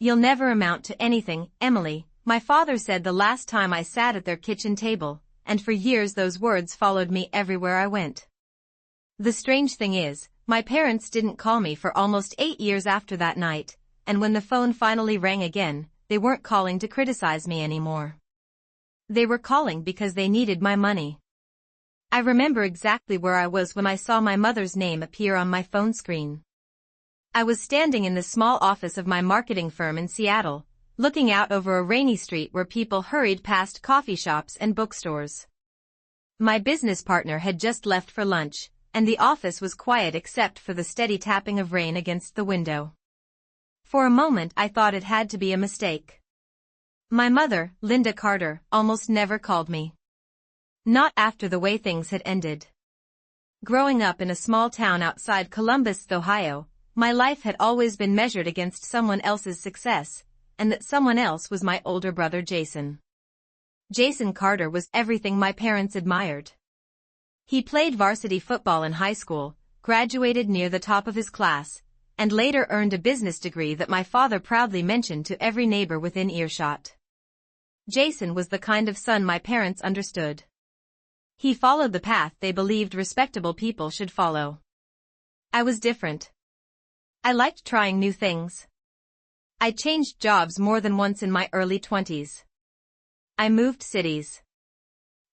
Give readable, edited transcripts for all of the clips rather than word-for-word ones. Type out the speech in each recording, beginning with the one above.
You'll never amount to anything, Emily, my father said the last time I sat at their kitchen table, and for years those words followed me everywhere I went. The strange thing is, my parents didn't call me for almost 8 years after that night, and when the phone finally rang again, they weren't calling to criticize me anymore. They were calling because they needed my money. I remember exactly where I was when I saw my mother's name appear on my phone screen. I was standing in the small office of my marketing firm in Seattle, looking out over a rainy street where people hurried past coffee shops and bookstores. My business partner had just left for lunch, and the office was quiet except for the steady tapping of rain against the window. For a moment I thought it had to be a mistake. My mother, Linda Carter, almost never called me. Not after the way things had ended. Growing up in a small town outside Columbus, Ohio, my life had always been measured against someone else's success, and that someone else was my older brother Jason. Jason Carter was everything my parents admired. He played varsity football in high school, graduated near the top of his class, and later earned a business degree that my father proudly mentioned to every neighbor within earshot. Jason was the kind of son my parents understood. He followed the path they believed respectable people should follow. I was different. I liked trying new things. I changed jobs more than once in my early 20s. I moved cities.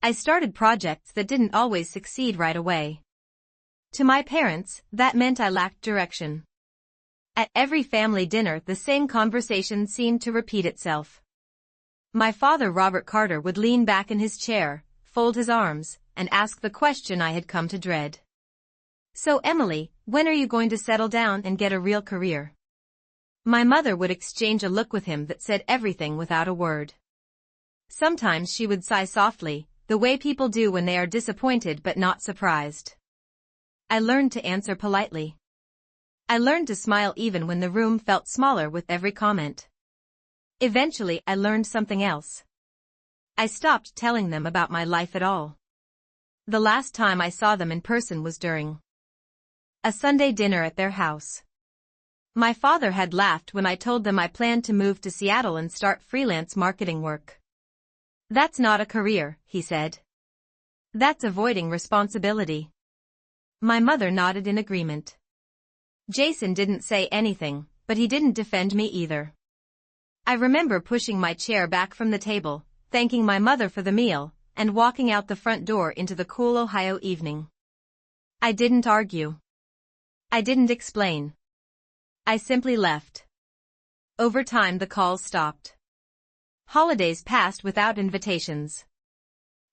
I started projects that didn't always succeed right away. To my parents, that meant I lacked direction. At every family dinner, the same conversation seemed to repeat itself. My father, Robert Carter, would lean back in his chair, fold his arms, and ask the question I had come to dread. So Emily, when are you going to settle down and get a real career? My mother would exchange a look with him that said everything without a word. Sometimes she would sigh softly, the way people do when they are disappointed but not surprised. I learned to answer politely. I learned to smile even when the room felt smaller with every comment. Eventually I learned something else. I stopped telling them about my life at all. The last time I saw them in person was during a Sunday dinner at their house. My father had laughed when I told them I planned to move to Seattle and start freelance marketing work. That's not a career, he said. That's avoiding responsibility. My mother nodded in agreement. Jason didn't say anything, but he didn't defend me either. I remember pushing my chair back from the table, thanking my mother for the meal, and walking out the front door into the cool Ohio evening. I didn't argue. I didn't explain. I simply left. Over time the calls stopped. Holidays passed without invitations.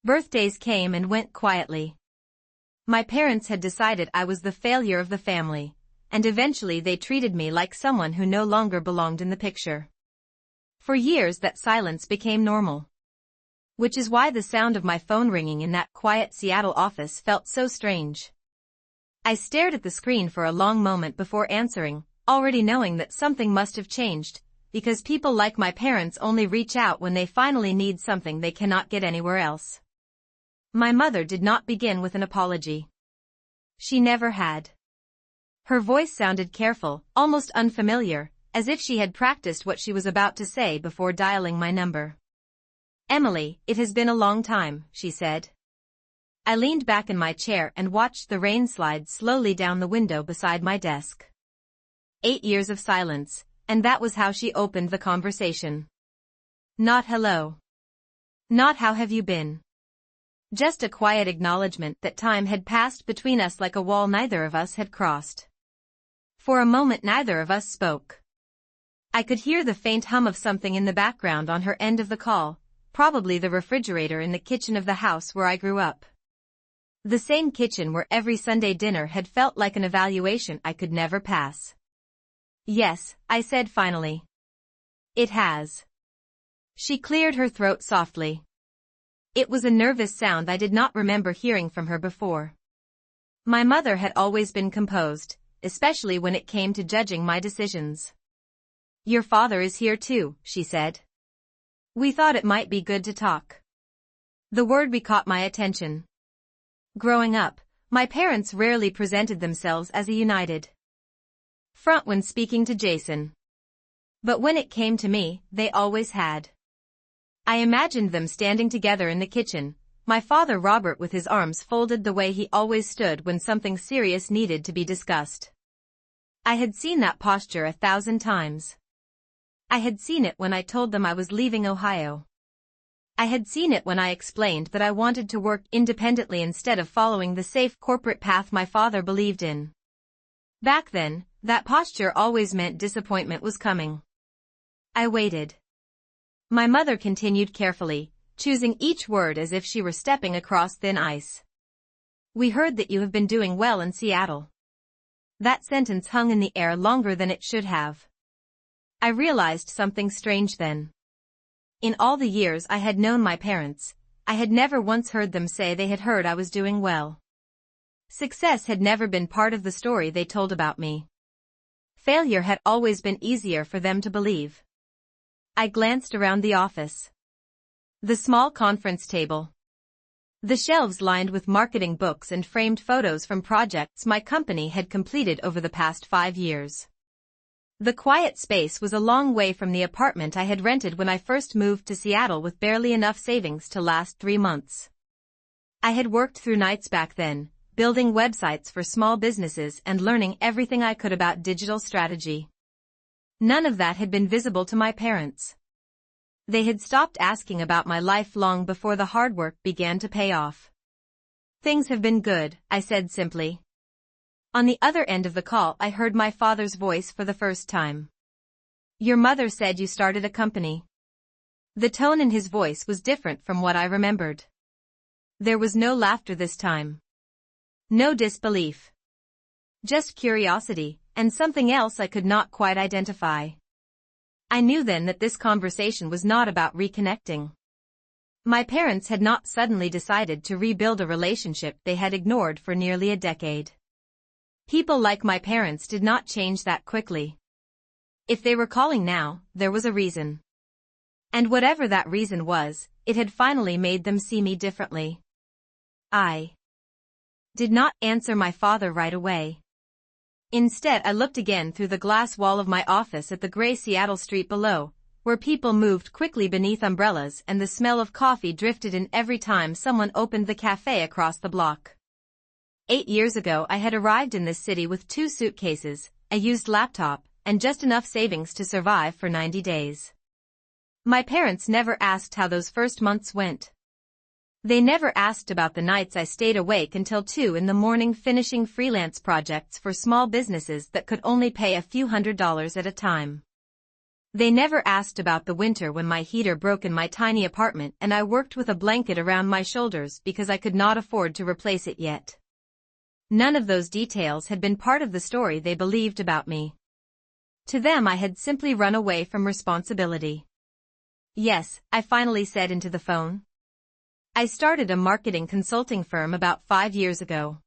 Birthdays came and went quietly. My parents had decided I was the failure of the family, and eventually they treated me like someone who no longer belonged in the picture. For years that silence became normal. Which is why the sound of my phone ringing in that quiet Seattle office felt so strange. I stared at the screen for a long moment before answering, already knowing that something must have changed, because people like my parents only reach out when they finally need something they cannot get anywhere else. My mother did not begin with an apology. She never had. Her voice sounded careful, almost unfamiliar, as if she had practiced what she was about to say before dialing my number. Emily, it has been a long time, she said. I leaned back in my chair and watched the rain slide slowly down the window beside my desk. 8 years of silence, and that was how she opened the conversation. Not hello. Not how have you been. Just a quiet acknowledgement that time had passed between us like a wall neither of us had crossed. For a moment neither of us spoke. I could hear the faint hum of something in the background on her end of the call, probably the refrigerator in the kitchen of the house where I grew up. The same kitchen where every Sunday dinner had felt like an evaluation I could never pass. Yes, I said finally. It has. She cleared her throat softly. It was a nervous sound I did not remember hearing from her before. My mother had always been composed, especially when it came to judging my decisions. Your father is here too, she said. We thought it might be good to talk. The word caught my attention. Growing up, my parents rarely presented themselves as a united front when speaking to Jason. But when it came to me, they always had. I imagined them standing together in the kitchen, my father Robert with his arms folded the way he always stood when something serious needed to be discussed. I had seen that posture 1,000 times. I had seen it when I told them I was leaving Ohio. I had seen it when I explained that I wanted to work independently instead of following the safe corporate path my father believed in. Back then, that posture always meant disappointment was coming. I waited. My mother continued carefully, choosing each word as if she were stepping across thin ice. We heard that you have been doing well in Seattle. That sentence hung in the air longer than it should have. I realized something strange then. In all the years I had known my parents, I had never once heard them say they had heard I was doing well. Success had never been part of the story they told about me. Failure had always been easier for them to believe. I glanced around the office. The small conference table. The shelves lined with marketing books and framed photos from projects my company had completed over the past 5 years. The quiet space was a long way from the apartment I had rented when I first moved to Seattle with barely enough savings to last 3 months. I had worked through nights back then, building websites for small businesses and learning everything I could about digital strategy. None of that had been visible to my parents. They had stopped asking about my life long before the hard work began to pay off. Things have been good, I said simply. On the other end of the call I heard my father's voice for the first time. Your mother said you started a company. The tone in his voice was different from what I remembered. There was no laughter this time. No disbelief. Just curiosity, and something else I could not quite identify. I knew then that this conversation was not about reconnecting. My parents had not suddenly decided to rebuild a relationship they had ignored for nearly a decade. People like my parents did not change that quickly. If they were calling now, there was a reason. And whatever that reason was, it had finally made them see me differently. I did not answer my father right away. Instead I looked again through the glass wall of my office at the gray Seattle street below, where people moved quickly beneath umbrellas and the smell of coffee drifted in every time someone opened the cafe across the block. 8 years ago I had arrived in this city with 2 suitcases, a used laptop, and just enough savings to survive for 90 days. My parents never asked how those first months went. They never asked about the nights I stayed awake until 2 in the morning finishing freelance projects for small businesses that could only pay a few $100s at a time. They never asked about the winter when my heater broke in my tiny apartment and I worked with a blanket around my shoulders because I could not afford to replace it yet. None of those details had been part of the story they believed about me. To them I had simply run away from responsibility. Yes, I finally said into the phone. I started a marketing consulting firm about 5 years ago.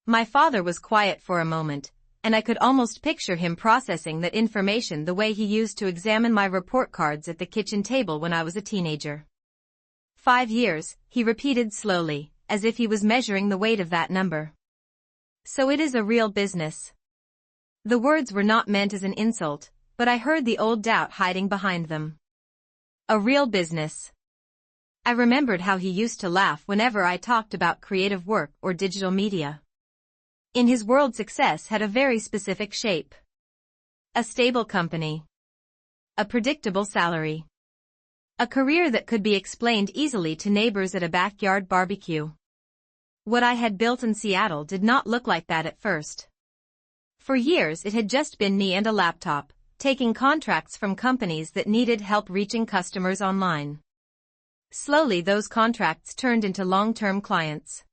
My father was quiet for a moment, and I could almost picture him processing that information the way he used to examine my report cards at the kitchen table when I was a teenager. 5 years, he repeated slowly, as if he was measuring the weight of that number. So it is a real business. The words were not meant as an insult, but I heard the old doubt hiding behind them. A real business. I remembered how he used to laugh whenever I talked about creative work or digital media. In his world, success had a very specific shape. A stable company. A predictable salary. A career that could be explained easily to neighbors at a backyard barbecue. What I had built in Seattle did not look like that at first. For years it had just been me and a laptop, taking contracts from companies that needed help reaching customers online. Slowly those contracts turned into long-term clients.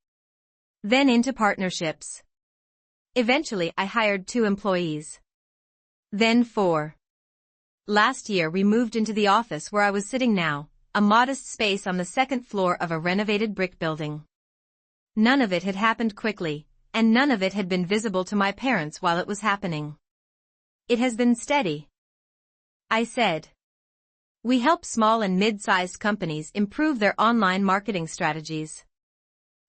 Then into partnerships. Eventually I hired 2 employees. Then 4. Last year we moved into the office where I was sitting now, a modest space on the 2nd floor of a renovated brick building. None of it had happened quickly, and none of it had been visible to my parents while it was happening. It has been steady. I said. We help small and mid-sized companies improve their online marketing strategies.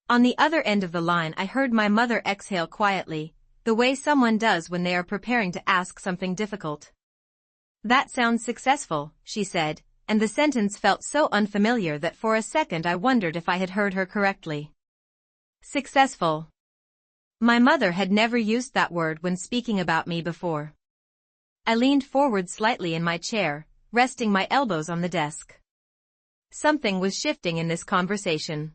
On the other end of the line I heard my mother exhale quietly, the way someone does when they are preparing to ask something difficult. That sounds successful, she said, and the sentence felt so unfamiliar that for a second I wondered if I had heard her correctly. Successful. My mother had never used that word when speaking about me before. I leaned forward slightly in my chair, resting my elbows on the desk. Something was shifting in this conversation.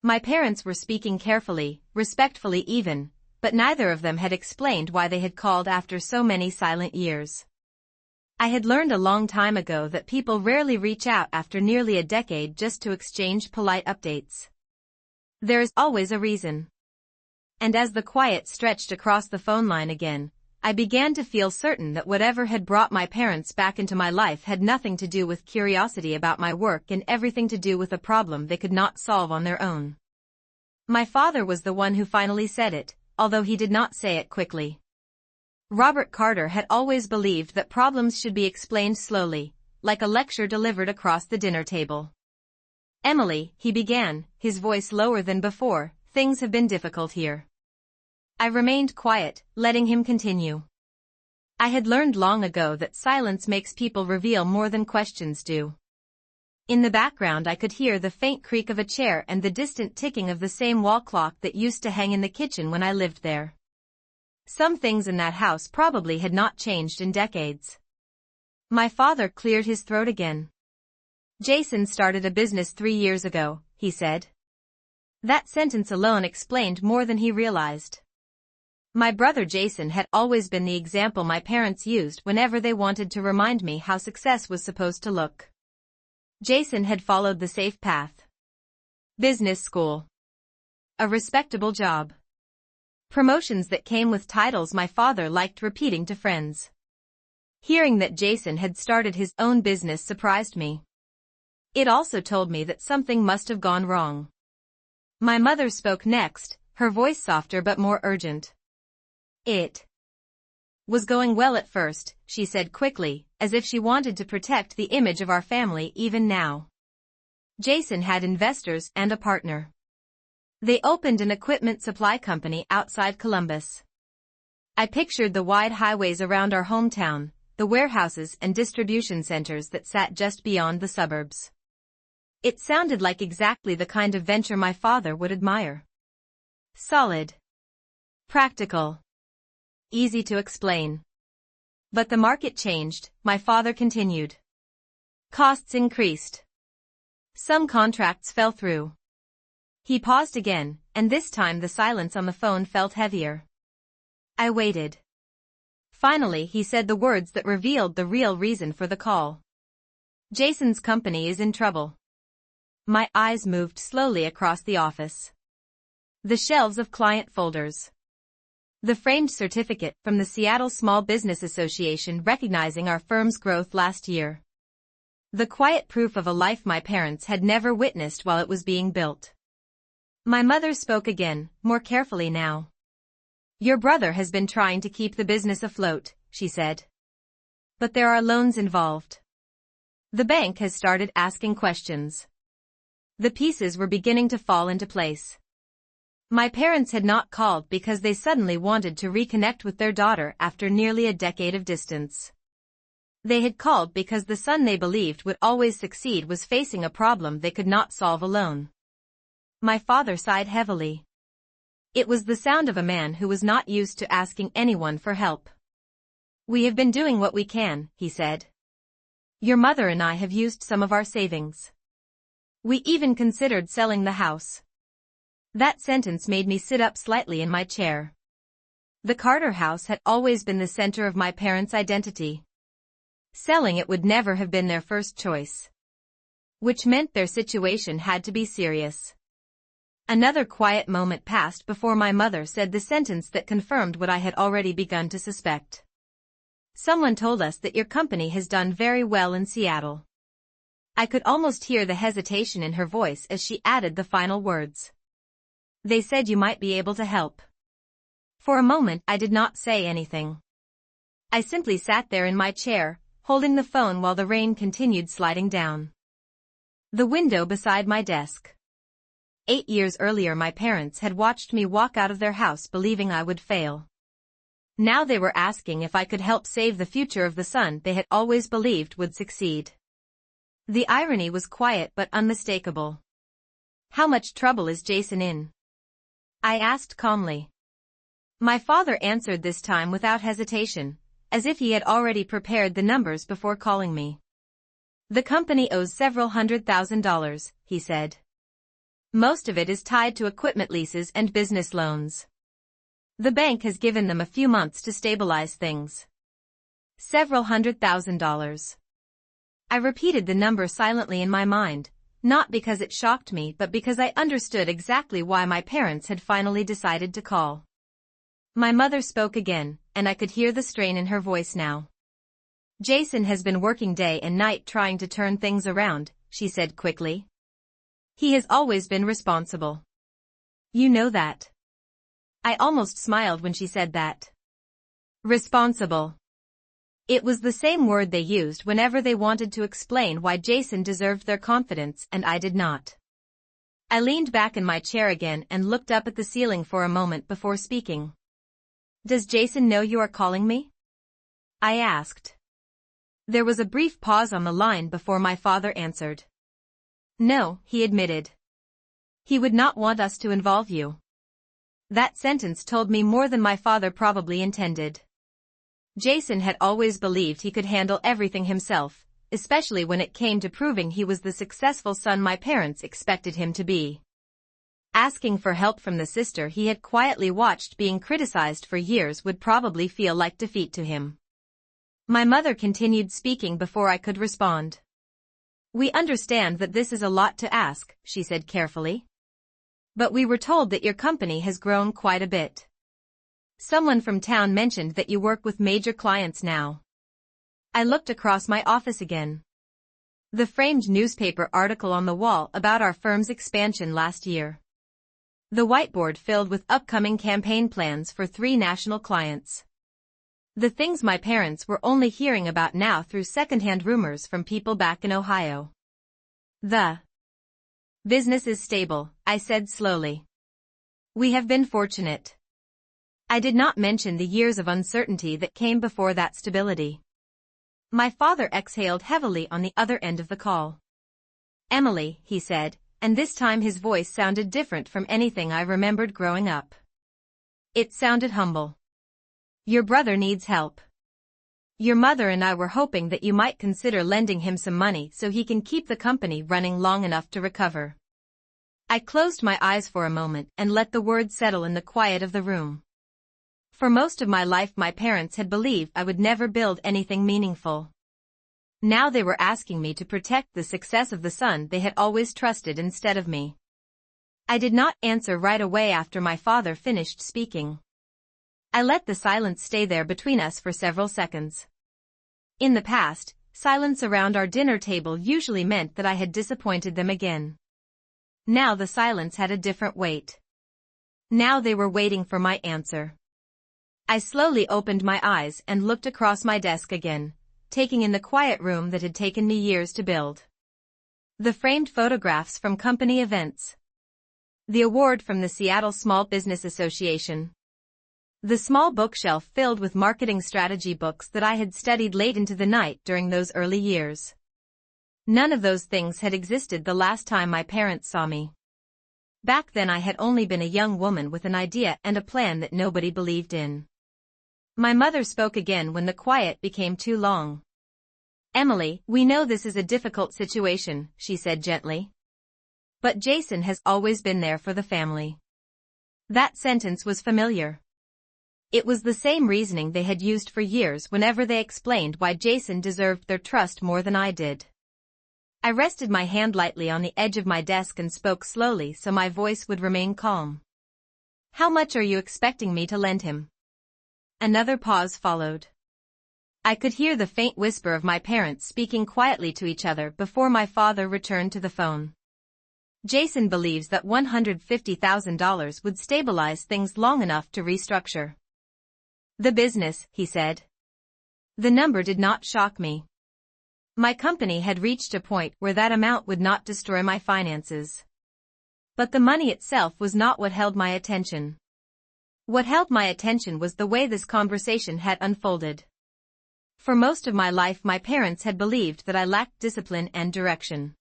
My parents were speaking carefully, respectfully even, but neither of them had explained why they had called after so many silent years. I had learned a long time ago that people rarely reach out after nearly a decade just to exchange polite updates. There is always a reason. And as the quiet stretched across the phone line again, I began to feel certain that whatever had brought my parents back into my life had nothing to do with curiosity about my work and everything to do with a problem they could not solve on their own. My father was the one who finally said it, although he did not say it quickly. Robert Carter had always believed that problems should be explained slowly, like a lecture delivered across the dinner table. Emily, he began, his voice lower than before, things have been difficult here. I remained quiet, letting him continue. I had learned long ago that silence makes people reveal more than questions do. In the background I could hear the faint creak of a chair and the distant ticking of the same wall clock that used to hang in the kitchen when I lived there. Some things in that house probably had not changed in decades. My father cleared his throat again. Jason started a business 3 years ago, he said. That sentence alone explained more than he realized. My brother Jason had always been the example my parents used whenever they wanted to remind me how success was supposed to look. Jason had followed the safe path. Business school. A respectable job. Promotions that came with titles my father liked repeating to friends. Hearing that Jason had started his own business surprised me. It also told me that something must have gone wrong. My mother spoke next, her voice softer but more urgent. It was going well at first, she said quickly, as if she wanted to protect the image of our family even now. Jason had investors and a partner. They opened an equipment supply company outside Columbus. I pictured the wide highways around our hometown, the warehouses and distribution centers that sat just beyond the suburbs. It sounded like exactly the kind of venture my father would admire. Solid. Practical. Easy to explain. But the market changed, my father continued. Costs increased. Some contracts fell through. He paused again, and this time the silence on the phone felt heavier. I waited. Finally he said the words that revealed the real reason for the call. Jason's company is in trouble. My eyes moved slowly across the office. The shelves of client folders. The framed certificate from the Seattle Small Business Association recognizing our firm's growth last year. The quiet proof of a life my parents had never witnessed while it was being built. My mother spoke again, more carefully now. Your brother has been trying to keep the business afloat, she said. But there are loans involved. The bank has started asking questions. The pieces were beginning to fall into place. My parents had not called because they suddenly wanted to reconnect with their daughter after nearly a decade of distance. They had called because the son they believed would always succeed was facing a problem they could not solve alone. My father sighed heavily. It was the sound of a man who was not used to asking anyone for help. We have been doing what we can, he said. Your mother and I have used some of our savings. We even considered selling the house. That sentence made me sit up slightly in my chair. The Carter house had always been the center of my parents' identity. Selling it would never have been their first choice. Which meant their situation had to be serious. Another quiet moment passed before my mother said the sentence that confirmed what I had already begun to suspect. Someone told us that your company has done very well in Seattle. I could almost hear the hesitation in her voice as she added the final words. They said you might be able to help. For a moment I did not say anything. I simply sat there in my chair, holding the phone while the rain continued sliding down. The window beside my desk. 8 years earlier my parents had watched me walk out of their house believing I would fail. Now they were asking if I could help save the future of the son they had always believed would succeed. The irony was quiet but unmistakable. "How much trouble is Jason in?" I asked calmly. My father answered this time without hesitation, as if he had already prepared the numbers before calling me. "The company owes several $100,000, he said. "Most of it is tied to equipment leases and business loans. The bank has given them a few months to stabilize things. Several $100,000. I repeated the number silently in my mind, not because it shocked me but because I understood exactly why my parents had finally decided to call. My mother spoke again, and I could hear the strain in her voice now. "Jason has been working day and night trying to turn things around," she said quickly. "He has always been responsible. You know that." I almost smiled when she said that. Responsible. It was the same word they used whenever they wanted to explain why Jason deserved their confidence and I did not. I leaned back in my chair again and looked up at the ceiling for a moment before speaking. "Does Jason know you are calling me?" I asked. There was a brief pause on the line before my father answered. "No," he admitted. "He would not want us to involve you." That sentence told me more than my father probably intended. Jason had always believed he could handle everything himself, especially when it came to proving he was the successful son my parents expected him to be. Asking for help from the sister he had quietly watched being criticized for years would probably feel like defeat to him. My mother continued speaking before I could respond. "We understand that this is a lot to ask," she said carefully. "But we were told that your company has grown quite a bit. Someone from town mentioned that you work with major clients now." I looked across my office again. The framed newspaper article on the wall about our firm's expansion last year. The whiteboard filled with upcoming campaign plans for 3 national clients. The things my parents were only hearing about now through secondhand rumors from people back in Ohio. "The business is stable," I said slowly. "We have been fortunate." I did not mention the years of uncertainty that came before that stability. My father exhaled heavily on the other end of the call. "Emily," he said, and this time his voice sounded different from anything I remembered growing up. It sounded humble. "Your brother needs help. Your mother and I were hoping that you might consider lending him some money so he can keep the company running long enough to recover." I closed my eyes for a moment and let the words settle in the quiet of the room. For most of my life my parents had believed I would never build anything meaningful. Now they were asking me to protect the success of the son they had always trusted instead of me. I did not answer right away after my father finished speaking. I let the silence stay there between us for several seconds. In the past, silence around our dinner table usually meant that I had disappointed them again. Now the silence had a different weight. Now they were waiting for my answer. I slowly opened my eyes and looked across my desk again, taking in the quiet room that had taken me years to build. The framed photographs from company events. The award from the Seattle Small Business Association. The small bookshelf filled with marketing strategy books that I had studied late into the night during those early years. None of those things had existed the last time my parents saw me. Back then I had only been a young woman with an idea and a plan that nobody believed in. My mother spoke again when the quiet became too long. "Emily, we know this is a difficult situation," she said gently. "But Jason has always been there for the family." That sentence was familiar. It was the same reasoning they had used for years whenever they explained why Jason deserved their trust more than I did. I rested my hand lightly on the edge of my desk and spoke slowly so my voice would remain calm. "How much are you expecting me to lend him?" Another pause followed. I could hear the faint whisper of my parents speaking quietly to each other before my father returned to the phone. "Jason believes that $150,000 would stabilize things long enough to restructure the business," he said. The number did not shock me. My company had reached a point where that amount would not destroy my finances. But the money itself was not what held my attention. What held my attention was the way this conversation had unfolded. For most of my life my parents had believed that I lacked discipline and direction.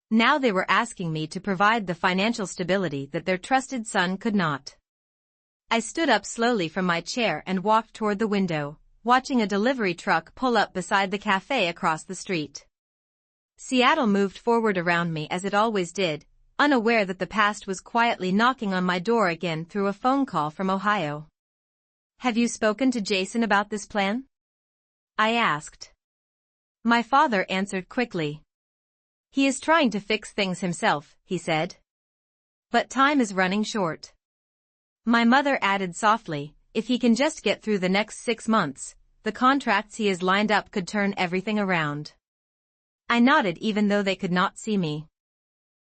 Now they were asking me to provide the financial stability that their trusted son could not. I stood up slowly from my chair and walked toward the window, watching a delivery truck pull up beside the cafe across the street. Seattle moved forward around me as it always did, unaware that the past was quietly knocking on my door again through a phone call from Ohio. "Have you spoken to Jason about this plan?" I asked. My father answered quickly. "He is trying to fix things himself," he said. "But time is running short." My mother added softly, "If he can just get through the next 6 months, the contracts he has lined up could turn everything around." I nodded even though they could not see me.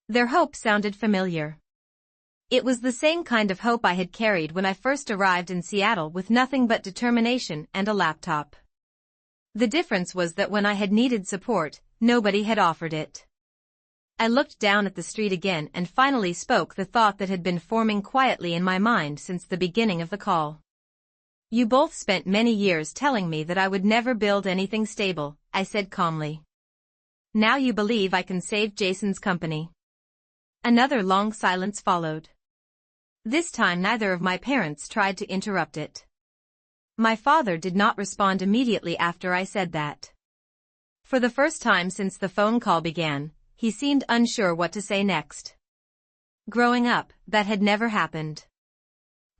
Their hope sounded familiar. It was the same kind of hope I had carried when I first arrived in Seattle with nothing but determination and a laptop. The difference was that when I had needed support, nobody had offered it. I looked down at the street again and finally spoke the thought that had been forming quietly in my mind since the beginning of the call. "You both spent many years telling me that I would never build anything stable," I said calmly. "Now you believe I can save Jason's company." Another long silence followed. This time neither of my parents tried to interrupt it. My father did not respond immediately after I said that. For the first time since the phone call began, he seemed unsure what to say next. Growing up, that had never happened.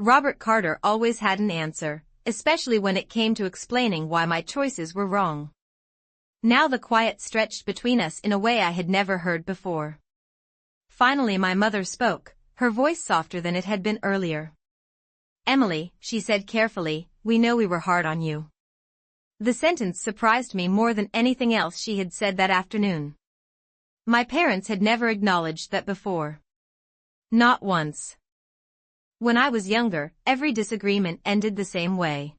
Robert Carter always had an answer, especially when it came to explaining why my choices were wrong. Now the quiet stretched between us in a way I had never heard before. Finally my mother spoke, her voice softer than it had been earlier. "Emily," she said carefully, "we know we were hard on you." The sentence surprised me more than anything else she had said that afternoon. My parents had never acknowledged that before. Not once. When I was younger, every disagreement ended the same way.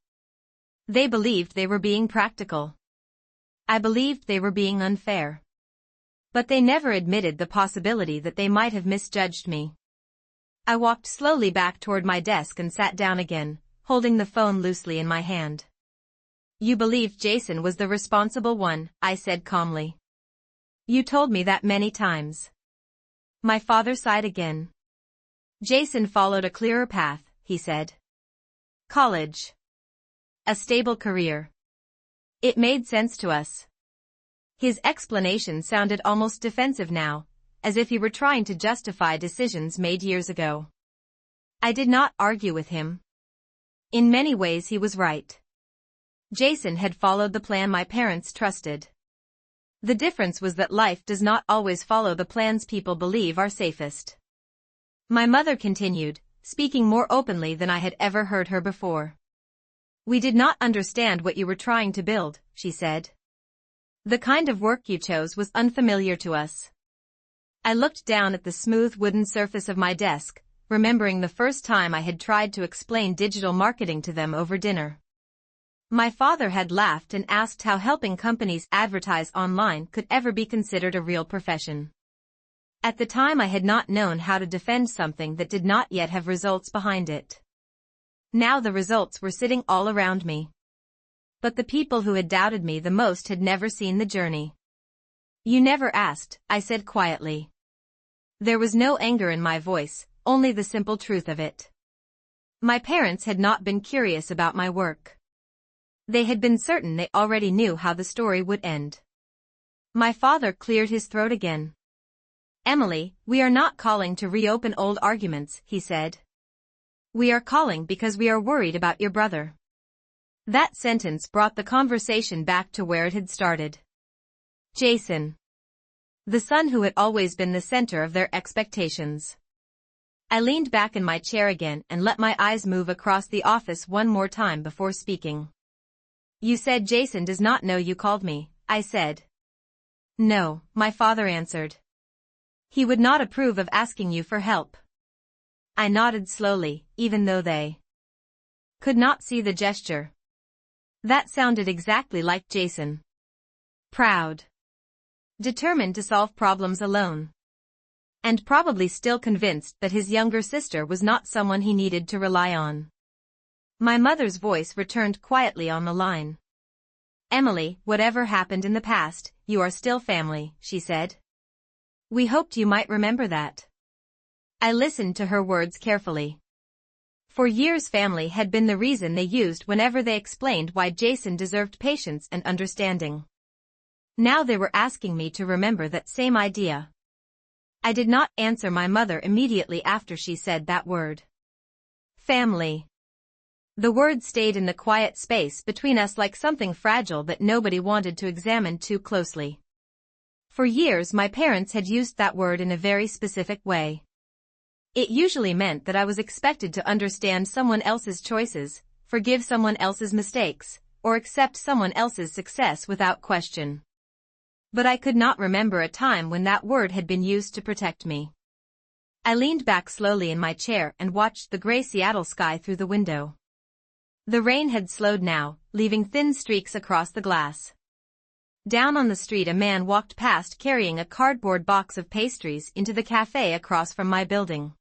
They believed they were being practical. I believed they were being unfair. But they never admitted the possibility that they might have misjudged me. I walked slowly back toward my desk and sat down again, holding the phone loosely in my hand. "You believed Jason was the responsible one," I said calmly. "You told me that many times." My father sighed again. "Jason followed a clearer path," he said. "College. A stable career. It made sense to us." His explanation sounded almost defensive now, as if he were trying to justify decisions made years ago. I did not argue with him. In many ways he was right. Jason had followed the plan my parents trusted. The difference was that life does not always follow the plans people believe are safest. My mother continued, speaking more openly than I had ever heard her before. "We did not understand what you were trying to build," she said. "The kind of work you chose was unfamiliar to us." I looked down at the smooth wooden surface of my desk, remembering the first time I had tried to explain digital marketing to them over dinner. My father had laughed and asked how helping companies advertise online could ever be considered a real profession. At the time I had not known how to defend something that did not yet have results behind it. Now the results were sitting all around me. But the people who had doubted me the most had never seen the journey. "You never asked," I said quietly. There was no anger in my voice, only the simple truth of it. My parents had not been curious about my work. They had been certain they already knew how the story would end. My father cleared his throat again. "Emily, we are not calling to reopen old arguments," he said. "We are calling because we are worried about your brother." That sentence brought the conversation back to where it had started. Jason. The son who had always been the center of their expectations. I leaned back in my chair again and let my eyes move across the office one more time before speaking. "You said Jason does not know you called me," I said. "No," my father answered. "He would not approve of asking you for help." I nodded slowly, even though they could not see the gesture. That sounded exactly like Jason. Proud. Determined to solve problems alone. And probably still convinced that his younger sister was not someone he needed to rely on. My mother's voice returned quietly on the line. Emily, whatever happened in the past, you are still family, she said. We hoped you might remember that. I listened to her words carefully. For years family had been the reason they used whenever they explained why Jason deserved patience and understanding. Now they were asking me to remember that same idea. I did not answer my mother immediately after she said that word. Family. The word stayed in the quiet space between us like something fragile that nobody wanted to examine too closely. For years my parents had used that word in a very specific way. It usually meant that I was expected to understand someone else's choices, forgive someone else's mistakes, or accept someone else's success without question. But I could not remember a time when that word had been used to protect me. I leaned back slowly in my chair and watched the gray Seattle sky through the window. The rain had slowed now, leaving thin streaks across the glass. Down on the street a man walked past carrying a cardboard box of pastries into the cafe across from my building.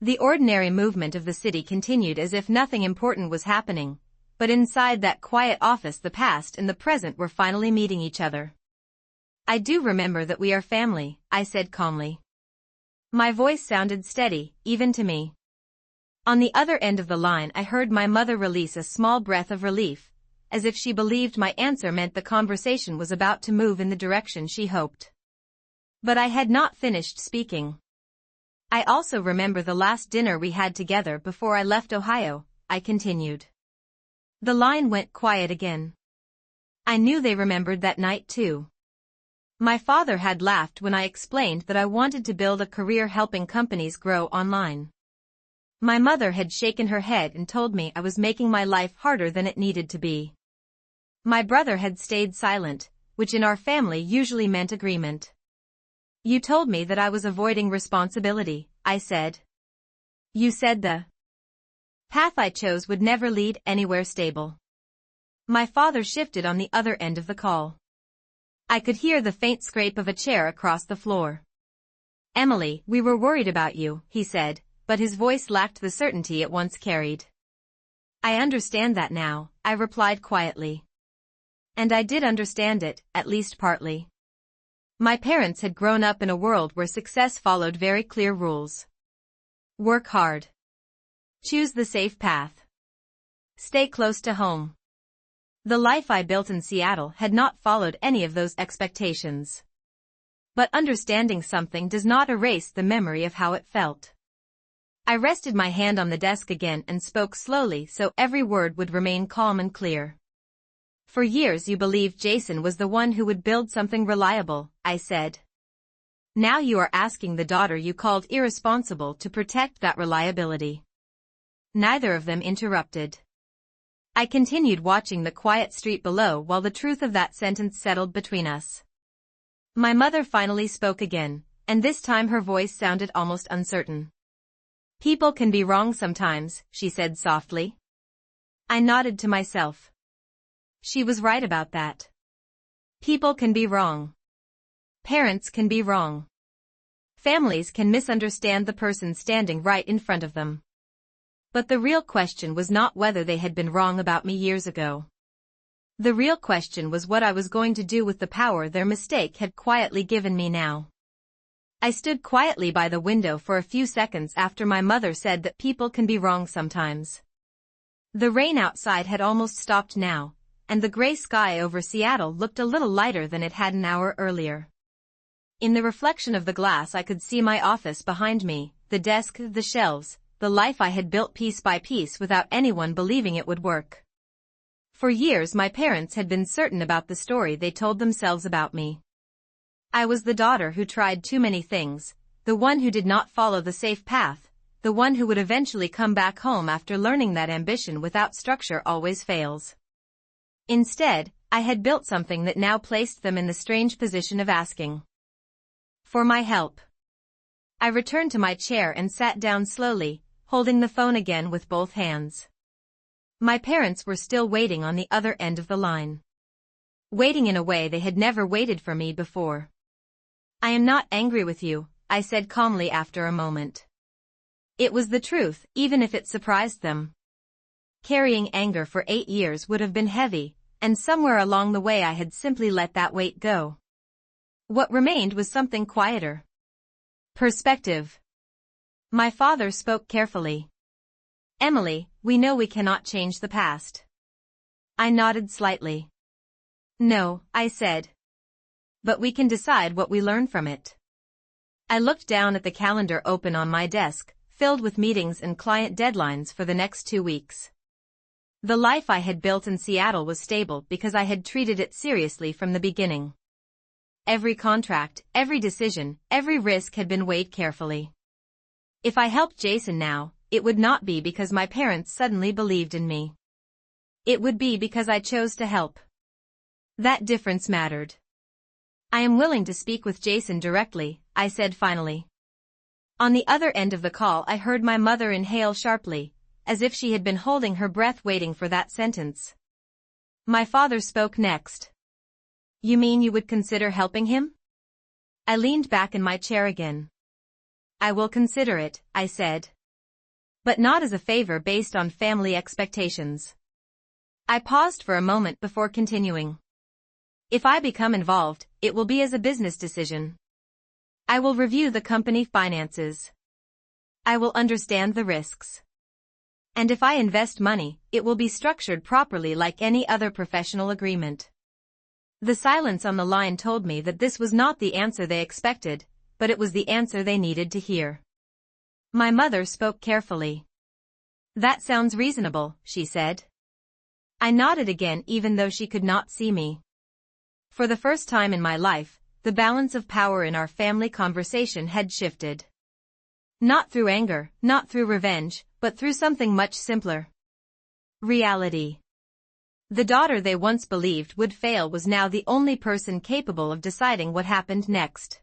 The ordinary movement of the city continued as if nothing important was happening, but inside that quiet office the past and the present were finally meeting each other. I do remember that we are family, I said calmly. My voice sounded steady, even to me. On the other end of the line I heard my mother release a small breath of relief, as if she believed my answer meant the conversation was about to move in the direction she hoped. But I had not finished speaking. I also remember the last dinner we had together before I left Ohio, I continued. The line went quiet again. I knew they remembered that night too. My father had laughed when I explained that I wanted to build a career helping companies grow online. My mother had shaken her head and told me I was making my life harder than it needed to be. My brother had stayed silent, which in our family usually meant agreement. You told me that I was avoiding responsibility, I said. You said the path I chose would never lead anywhere stable. My father shifted on the other end of the call. I could hear the faint scrape of a chair across the floor. Emily, we were worried about you, he said, but his voice lacked the certainty it once carried. I understand that now, I replied quietly. And I did understand it, at least partly. My parents had grown up in a world where success followed very clear rules. Work hard. Choose the safe path. Stay close to home. The life I built in Seattle had not followed any of those expectations. But understanding something does not erase the memory of how it felt. I rested my hand on the desk again and spoke slowly so every word would remain calm and clear. For years you believed Jason was the one who would build something reliable, I said. Now you are asking the daughter you called irresponsible to protect that reliability. Neither of them interrupted. I continued watching the quiet street below while the truth of that sentence settled between us. My mother finally spoke again, and this time her voice sounded almost uncertain. People can be wrong sometimes, she said softly. I nodded to myself. She was right about that. People can be wrong. Parents can be wrong. Families can misunderstand the person standing right in front of them. But the real question was not whether they had been wrong about me years ago. The real question was what I was going to do with the power their mistake had quietly given me now. I stood quietly by the window for a few seconds after my mother said that people can be wrong sometimes. The rain outside had almost stopped now, and the gray sky over Seattle looked a little lighter than it had an hour earlier. In the reflection of the glass I could see my office behind me, the desk, the shelves, the life I had built piece by piece without anyone believing it would work. For years my parents had been certain about the story they told themselves about me. I was the daughter who tried too many things, the one who did not follow the safe path, the one who would eventually come back home after learning that ambition without structure always fails. Instead, I had built something that now placed them in the strange position of asking for my help. I returned to my chair and sat down slowly, holding the phone again with both hands. My parents were still waiting on the other end of the line. Waiting in a way they had never waited for me before. I am not angry with you, I said calmly after a moment. It was the truth, even if it surprised them. Carrying anger for 8 years would have been heavy, and somewhere along the way I had simply let that weight go. What remained was something quieter. Perspective. My father spoke carefully. Emily, we know we cannot change the past. I nodded slightly. No, I said. But we can decide what we learn from it. I looked down at the calendar open on my desk, filled with meetings and client deadlines for the next 2 weeks. The life I had built in Seattle was stable because I had treated it seriously from the beginning. Every contract, every decision, every risk had been weighed carefully. If I helped Jason now, it would not be because my parents suddenly believed in me. It would be because I chose to help. That difference mattered. I am willing to speak with Jason directly, I said finally. On the other end of the call I heard my mother inhale sharply, as if she had been holding her breath waiting for that sentence. My father spoke next. You mean you would consider helping him? I leaned back in my chair again. I will consider it, I said. But not as a favor based on family expectations. I paused for a moment before continuing. If I become involved, it will be as a business decision. I will review the company finances. I will understand the risks. And if I invest money, it will be structured properly like any other professional agreement. The silence on the line told me that this was not the answer they expected, but it was the answer they needed to hear. My mother spoke carefully. That sounds reasonable, she said. I nodded again even though she could not see me. For the first time in my life, the balance of power in our family conversation had shifted. Not through anger, not through revenge, but through something much simpler. Reality. The daughter they once believed would fail was now the only person capable of deciding what happened next.